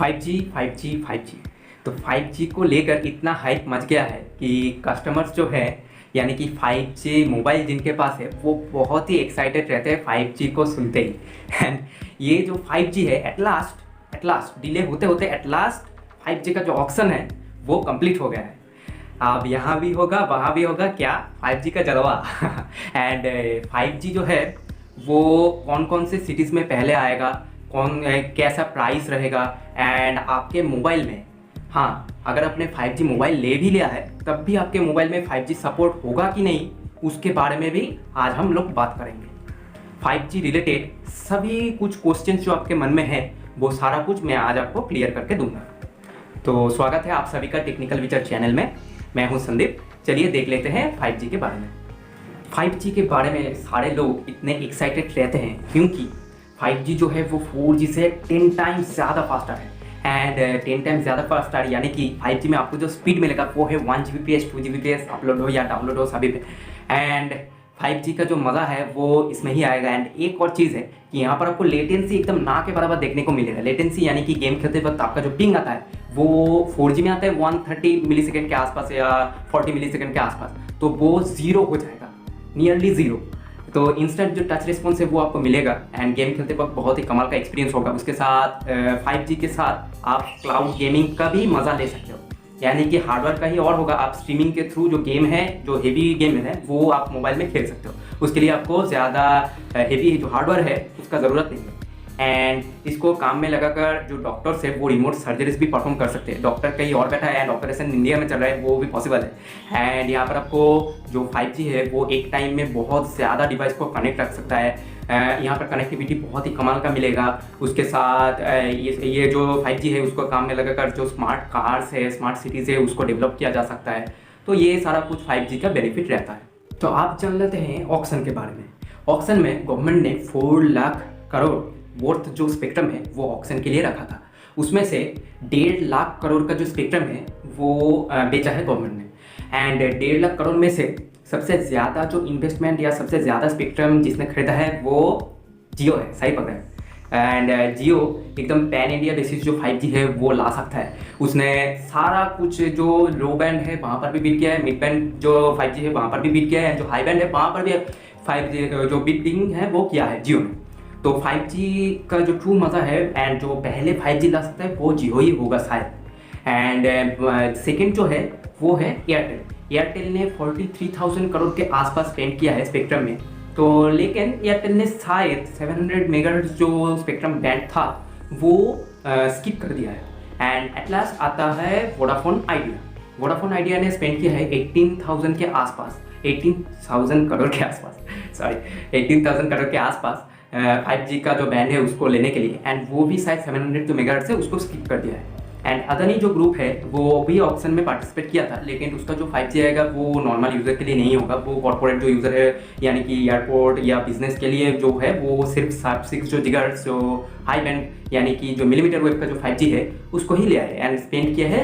5G 5G 5G। तो 5G को लेकर इतना हाइप मच गया है कि कस्टमर्स जो है यानी कि 5G मोबाइल जिनके पास है वो बहुत ही एक्साइटेड रहते हैं 5G को सुनते ही। एंड ये जो 5G है एट लास्ट डिले होते होते एट लास्ट 5G का जो ऑप्शन है वो कंप्लीट हो गया है। अब यहाँ भी होगा वहाँ भी होगा क्या 5G का जलवा। एंड 5G जो है वो कौन कौन से सिटीज़ में पहले आएगा, कौन कैसा प्राइस रहेगा, एंड आपके मोबाइल में, हाँ अगर आपने 5G मोबाइल ले भी लिया है तब भी आपके मोबाइल में 5G सपोर्ट होगा कि नहीं उसके बारे में भी आज हम लोग बात करेंगे। 5G रिलेटेड सभी कुछ क्वेश्चंस जो आपके मन में है वो सारा कुछ मैं आज आपको क्लियर करके दूंगा। तो स्वागत है आप सभी का टेक्निकल विचार चैनल में। मैं हूं संदीप। चलिए देख लेते हैं 5G के बारे में। 5G के बारे में सारे लोग इतने एक्साइटेड रहते हैं क्योंकि 5G जो है वो 4G से 10 टाइम्स ज़्यादा फास्टर है। एंड 10 टाइम्स ज़्यादा फास्टर यानी कि 5G में आपको जो स्पीड मिलेगा वो है 1 Gbps 2 Gbps अपलोड हो या डाउनलोड हो सभी पे। एंड 5G का जो मज़ा है वो इसमें ही आएगा। एंड एक और चीज़ है कि यहाँ पर आपको लेटेंसी एकदम ना के बराबर देखने को मिलेगा। लेटेंसी यानी कि गेम खेलते वक्त आपका जो पिंग आता है वो 4G में आता है 130 मिलीसेकंड के आसपास या 40 मिलीसेकंड के आसपास, तो वो ज़ीरो हो जाएगा, नियरली ज़ीरो। तो इंस्टेंट जो टच रिस्पॉन्स है वो आपको मिलेगा एंड गेम खेलते वक्त बहुत ही कमाल का एक्सपीरियंस होगा। उसके साथ 5G के साथ आप क्लाउड गेमिंग का भी मज़ा ले सकते हो, यानी कि हार्डवेयर का ही और होगा। आप स्ट्रीमिंग के थ्रू जो गेम है, जो हेवी गेम है वो आप मोबाइल में खेल सकते हो। उसके लिए आपको ज़्यादा हेवी जो हार्डवेयर है उसका ज़रूरत नहीं है। एंड इसको काम में लगाकर जो डॉक्टर्स है वो रिमोट सर्जरीज भी परफॉर्म कर सकते हैं। डॉक्टर कहीं और बैठा है एंड ऑपरेशन इंडिया में चल रहा है वो भी पॉसिबल है। एंड यहाँ पर आपको जो 5G है वो एक टाइम में बहुत ज़्यादा डिवाइस को कनेक्ट रख सकता है। यहाँ पर कनेक्टिविटी बहुत ही कमाल का मिलेगा। उसके साथ ये जो 5G है उसको काम में लगाकर जो स्मार्ट कार्स है, स्मार्ट सिटीज़ है उसको डेवलप किया जा सकता है। तो ये सारा कुछ 5G का बेनिफिट रहता है। तो आप जान लेते हैं ऑक्शन के बारे में। ऑक्शन में गवर्नमेंट ने 4 लाख करोड़ वर्थ जो स्पेक्ट्रम है वो ऑक्शन के लिए रखा था। उसमें से 1.5 लाख करोड़ का जो स्पेक्ट्रम है वो बेचा है गवर्नमेंट ने। एंड 1.5 लाख करोड़ में से सबसे ज़्यादा जो इन्वेस्टमेंट या सबसे ज़्यादा स्पेक्ट्रम जिसने खरीदा है वो जियो है, सही पकड़ा है। एंड जियो एकदम पैन इंडिया बेसिस जो 5G है वो ला सकता है। उसने सारा कुछ जो लो बैंड है वहाँ पर भी बीट किया है, मिड बैंड जो 5G है वहाँ पर भी बीट किया है, जो हाई बैंड है वहाँ पर भी 5G जो बीटिंग है वो किया है जियो ने। तो 5G का जो ट्रू मज़ा है एंड जो पहले 5G ला सकता है वो जियो ही होगा शायद। एंड सेकेंड जो है वो है एयरटेल। एयरटेल ने 43,000 करोड़ के आसपास स्पेंड किया है स्पेक्ट्रम में। तो लेकिन एयरटेल ने शायद 700 मेगाहर्ट्ज़ जो स्पेक्ट्रम बैंड था वो स्किप कर दिया है। एंड एट लास्ट आता है वोडाफोन आइडिया। वोडाफोन आइडिया ने स्पेंड किया है 18,000 के आसपास, 18,000 करोड़ के आसपास, सॉरी 18,000 करोड़ के आसपास 5G का जो बैंड है उसको लेने के लिए। एंड वो भी शायद 700 जो मेगाहर्ट्ज़ से उसको स्किप कर दिया है। एंड अदानी जो ग्रुप है वो भी ऑप्शन में पार्टिसिपेट किया था, लेकिन उसका जो 5G आएगा वो नॉर्मल यूज़र के लिए नहीं होगा। वो कॉर्पोरेट जो यूज़र है यानी कि एयरपोर्ट या बिजनेस के लिए जो है वो सिर्फ 6 जो जिगाहर्ट्ज़ जो हाई बैंड यानी कि जो मिलीमीटर वेव का जो 5G है उसको ही ले आए एंड स्पेंड किया है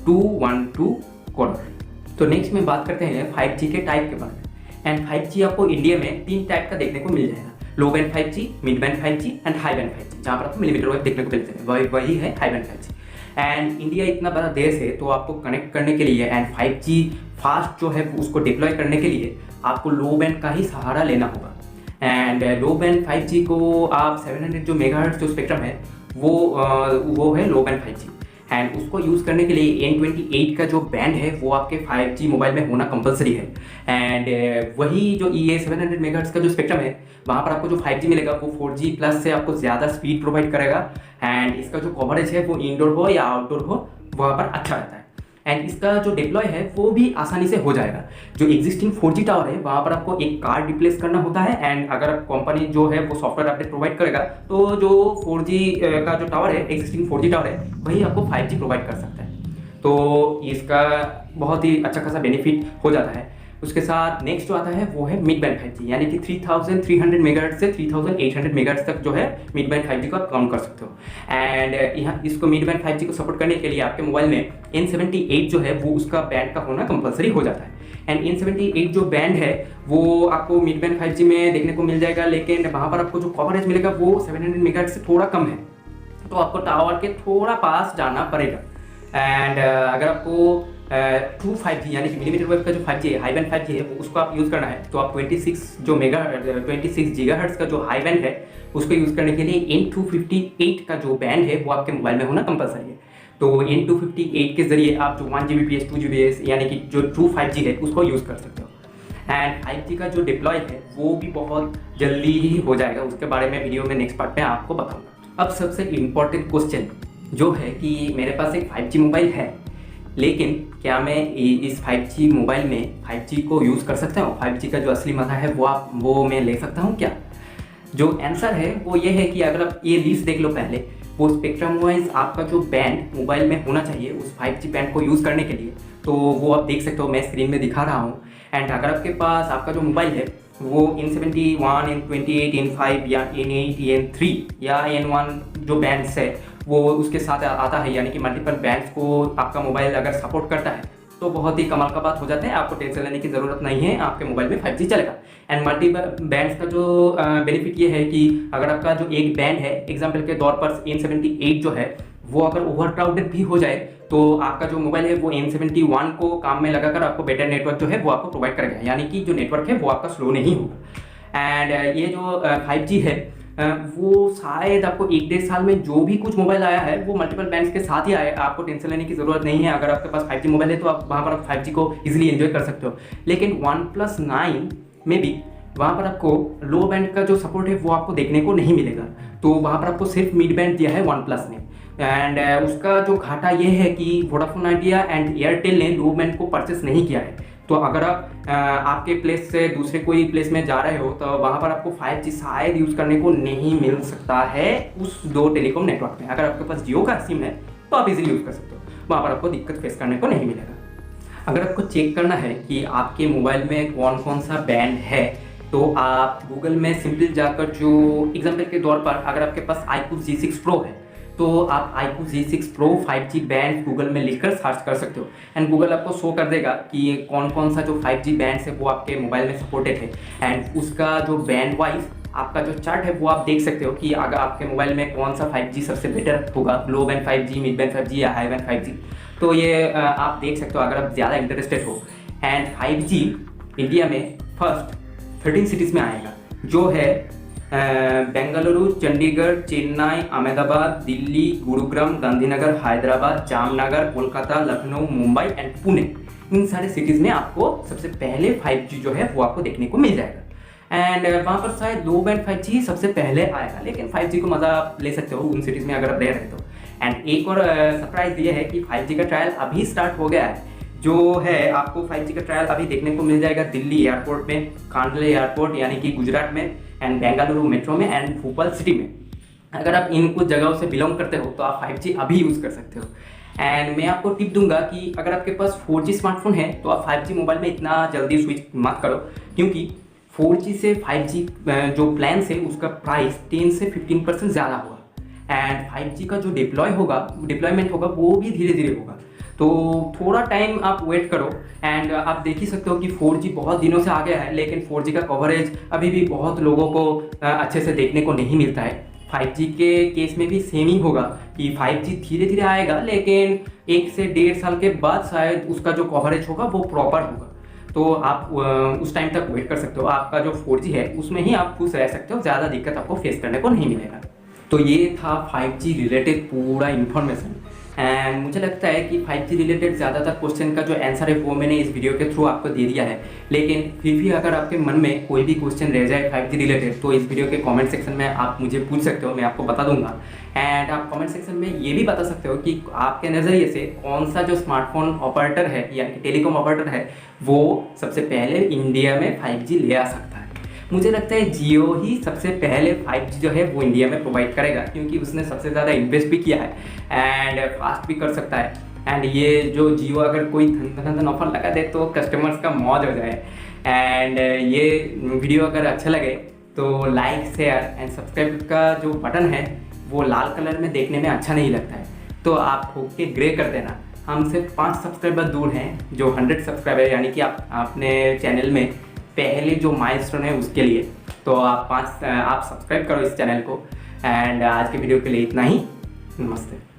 212 करोड़। तो नेक्स्ट में बात करते हैं 5G के टाइप के बारे में। एंड 5G आपको इंडिया में 3 टाइप का देखने को मिल जाएगा। लो band 5G, mid band 5G and high band 5G, जहाँ पर आपको मिलीमीटर वेव देखने को मिलते हैं वही है high band 5G। And India इतना बड़ा देश है तो आपको कनेक्ट करने के लिए एंड 5G फास्ट जो है उसको डिप्लॉय करने के लिए आपको लो बैंड का ही सहारा लेना होगा। एंड लो बैंड 5G को आप 700 जो मेगाहर्ट्ज़ जो स्पेक्ट्रम है वो है लो बैंड 5G। एंड उसको यूज़ करने के लिए N28 का जो बैंड है वो आपके 5G मोबाइल में होना कंपलसरी है। एंड वही जो ये 700 मेगाहर्ट्ज़ का जो स्पेक्ट्रम है वहाँ पर आपको जो 5G मिलेगा वो 4G प्लस से आपको ज़्यादा स्पीड प्रोवाइड करेगा। एंड इसका जो कवरेज है वो इंडोर हो या आउटडोर हो वहाँ पर अच्छा रहता है। एंड इसका जो डिप्लॉय है वो भी आसानी से हो जाएगा। जो एग्जिस्टिंग 4G टावर है वहाँ पर आपको एक कार्ड रिप्लेस करना होता है। एंड अगर कंपनी जो है वो सॉफ्टवेयर अपडेट प्रोवाइड करेगा तो जो 4G का जो टावर है, एग्जिस्टिंग 4G टावर है, वही आपको 5G प्रोवाइड कर सकता है। तो इसका बहुत ही अच्छा खासा बेनिफिट हो जाता है। उसके साथ नेक्स्ट जो आता है वो है मिड बैंड 5G, यानी कि 3,300 मेगाहर्ट्ज़ से 3,800 मेगाहर्ट्ज़ तक जो है मिड बैंड 5G को आप काउंट कर सकते हो। एंड यहाँ इसको मिड बैंड 5G को सपोर्ट करने के लिए आपके मोबाइल में N78 जो है वो उसका बैंड का होना कंपलसरी हो जाता है। एंड N78 जो बैंड है वो आपको मिड बैंड 5G में देखने को मिल जाएगा, लेकिन वहाँ पर आपको जो कवरेज मिलेगा वो 700 मेगाहर्ट्ज़ से थोड़ा कम है। तो आपको टावर के थोड़ा पास जाना पड़ेगा। एंड अगर आपको ट्रू 5G यानी कि मिलीमीटर वेव का जो 5G है, हाई बैंड 5G है, उसको आप यूज़ करना है तो आप 26 गीगाहर्ट्ज़ का जो हाई बैंड है उसको यूज़ करने के लिए N258 का जो बैंड है वो आपके मोबाइल में होना कंपलसरी है। तो N258 के जरिए आप जो 1 Gbps 2 Gbps यानी कि जो ट्रू 5G है उसको यूज़ कर सकते हो। एंड 5G का जो डिप्लॉय है वो भी बहुत जल्दी ही हो जाएगा, उसके बारे में वीडियो में नेक्स्ट पार्ट में आपको बताऊंगा। अब सबसे इम्पॉर्टेंट क्वेश्चन जो है कि मेरे पास एक 5G मोबाइल है, लेकिन क्या मैं इस 5G मोबाइल में 5G को यूज़ कर सकता हूँ? 5G का जो असली मज़ा है वो मैं ले सकता हूँ क्या? जो आंसर है वो ये है कि अगर आप ये लिस्ट देख लो पहले, वो स्पेक्ट्रम वाइज आपका जो बैंड मोबाइल में होना चाहिए उस 5G बैंड को यूज़ करने के लिए, तो वो आप देख सकते हो, मैं स्क्रीन में दिखा रहा हूँ। एंड अगर आपके पास आपका जो मोबाइल है वो N71, N28, N5 या N8, N3 या N1 जो बैंड्स है वो उसके साथ आता है, यानी कि मल्टीपल बैंड्स को आपका मोबाइल अगर सपोर्ट करता है तो बहुत ही कमाल का बात हो जाता है। आपको टेंशन लेने की ज़रूरत नहीं है, आपके मोबाइल में 5G चलेगा। एंड मल्टीपल बैंड्स का जो बेनिफिट ये है कि अगर आपका जो एक बैंड है, एग्जाम्पल के तौर पर N78 जो है वो अगर ओवरक्राउडेड भी हो जाए तो आपका जो मोबाइल है वो N71 को काम में लगाकर आपको बेटर नेटवर्क जो है वो आपको प्रोवाइड करेगा, यानी कि जो नेटवर्क है वो आपका स्लो नहीं होगा। एंड ये जो 5G है वो शायद आपको 1-1.5 साल में जो भी कुछ मोबाइल आया है वो मल्टीपल बैंड्स के साथ ही आया, आपको टेंशन लेने की ज़रूरत नहीं है। अगर आपके पास 5G मोबाइल है तो आप वहाँ पर 5G को इजीली एंजॉय कर सकते हो। लेकिन OnePlus 9 में भी वहाँ पर आपको लो बैंड का जो सपोर्ट है वो आपको देखने को नहीं मिलेगा, तो वहाँ पर आपको सिर्फ मिड बैंड दिया है OnePlus ने। एंड उसका जो घाटा ये है कि वोडाफोन आइडिया एंड एयरटेल ने लो बैंड को परचेस नहीं किया है। तो अगर आप आपके प्लेस से दूसरे कोई प्लेस में जा रहे हो तो वहाँ पर आपको 5G शायद यूज़ करने को नहीं मिल सकता है उस दो टेलीकॉम नेटवर्क में। अगर आपके पास जियो का सिम है तो आप इजीली यूज़ कर सकते हो, वहाँ पर आपको दिक्कत फेस करने को नहीं मिलेगा। अगर आपको चेक करना है कि आपके मोबाइल में कौन कौन सा बैंड है तो आप गूगल में सिंपल जाकर, जो एग्जाम्पल के तौर पर अगर आपके पास iQOO G6 Pro है तो आप iQOO G6 Pro 5G band Google में लिखकर सर्च कर सकते हो एंड गूगल आपको शो कर देगा कि ये कौन कौन सा जो 5G बैंड्स है वो आपके मोबाइल में सपोर्टेड है। एंड उसका जो बैंड वाइज आपका जो चार्ट है वो आप देख सकते हो कि अगर आपके मोबाइल में कौन सा 5G सबसे बेटर होगा, लो band 5G, mid band 5G या हाई बैंड 5G। तो ये आप देख सकते हो अगर आप ज़्यादा इंटरेस्टेड हो। एंड 5G इंडिया में फर्स्ट 13 सिटीज़ में आएगा, जो है बेंगलुरु, चंडीगढ़, चेन्नई, अहमदाबाद, दिल्ली, गुरुग्राम, गांधीनगर, हैदराबाद, जामनगर, कोलकाता, लखनऊ, मुंबई एंड पुणे। इन सारे सिटीज़ में आपको सबसे पहले 5G जो है वो आपको देखने को मिल जाएगा। एंड वहाँ पर शायद लो बैंड 5G सबसे पहले आएगा, लेकिन 5G को मज़ा आप ले सकते हो उन सिटीज़ में अगर आप रह रहे तो। एंड एक और सरप्राइज ये है कि 5G का ट्रायल अभी स्टार्ट हो गया है, जो है आपको 5G का ट्रायल अभी देखने को मिल जाएगा दिल्ली एयरपोर्ट में, कांडले एयरपोर्ट यानी कि गुजरात में, एंड बेंगलुरु मेट्रो में एंड भोपाल सिटी में। अगर आप इन कुछ जगहों से बिलोंग करते हो तो आप 5G अभी यूज़ कर सकते हो। एंड मैं आपको टिप दूंगा कि अगर आपके पास 4G स्मार्टफोन है तो आप 5G मोबाइल में इतना जल्दी स्विच मत करो, क्योंकि 4G से 5G जो प्लान है उसका प्राइस 10 से 15% ज़्यादा होगा। एंड 5G का जो डिप्लॉयमेंट होगा वो भी धीरे धीरे होगा, तो थोड़ा टाइम आप वेट करो। एंड आप देख ही सकते हो कि 4G बहुत दिनों से आ गया है, लेकिन 4G का कवरेज अभी भी बहुत लोगों को अच्छे से देखने को नहीं मिलता है। 5G के केस में भी सेम ही होगा कि 5G धीरे धीरे आएगा, लेकिन 1 से 1.5 साल के बाद शायद उसका जो कवरेज होगा वो प्रॉपर होगा, तो आप उस टाइम तक वेट कर सकते हो। आपका जो 4G है उसमें ही आप खुश रह सकते हो, ज़्यादा दिक्कत आपको फेस करने को नहीं मिलेगा। तो ये था 5G रिलेटेड पूरा इन्फॉर्मेशन। एंड मुझे लगता है कि 5G रिलेटेड ज़्यादातर क्वेश्चन का जो आंसर है वो मैंने इस वीडियो के थ्रू आपको दे दिया है, लेकिन फिर भी अगर आपके मन में कोई भी क्वेश्चन रह जाए 5G रिलेटेड तो इस वीडियो के कमेंट सेक्शन में आप मुझे पूछ सकते हो, मैं आपको बता दूंगा। एंड आप कमेंट सेक्शन में ये भी बता सकते हो कि आपके नज़रिए से कौन सा जो स्मार्टफोन ऑपरेटर है यानी कि टेलीकॉम ऑपरेटर है वो सबसे पहले इंडिया में 5G ले आ सकता है। मुझे लगता है जियो ही सबसे पहले 5G जो है वो इंडिया में प्रोवाइड करेगा, क्योंकि उसने सबसे ज़्यादा इन्वेस्ट भी किया है एंड फास्ट भी कर सकता है। एंड ये जो जियो अगर कोई धन ऑफर लगा दे तो कस्टमर्स का मौज हो जाए। एंड ये वीडियो अगर अच्छा लगे तो लाइक, शेयर एंड सब्सक्राइब का जो बटन है वो लाल कलर में देखने में अच्छा नहीं लगता है, तो आप ठोक के ग्रे कर देना। हम सिर्फ 5 सब्सक्राइबर दूर हैं जो 100 सब्सक्राइबर, यानी कि आप अपने चैनल में पहले जो माइलस्टोन है उसके लिए। तो आप सब्सक्राइब करो इस चैनल को। एंड आज के वीडियो के लिए इतना ही। नमस्ते।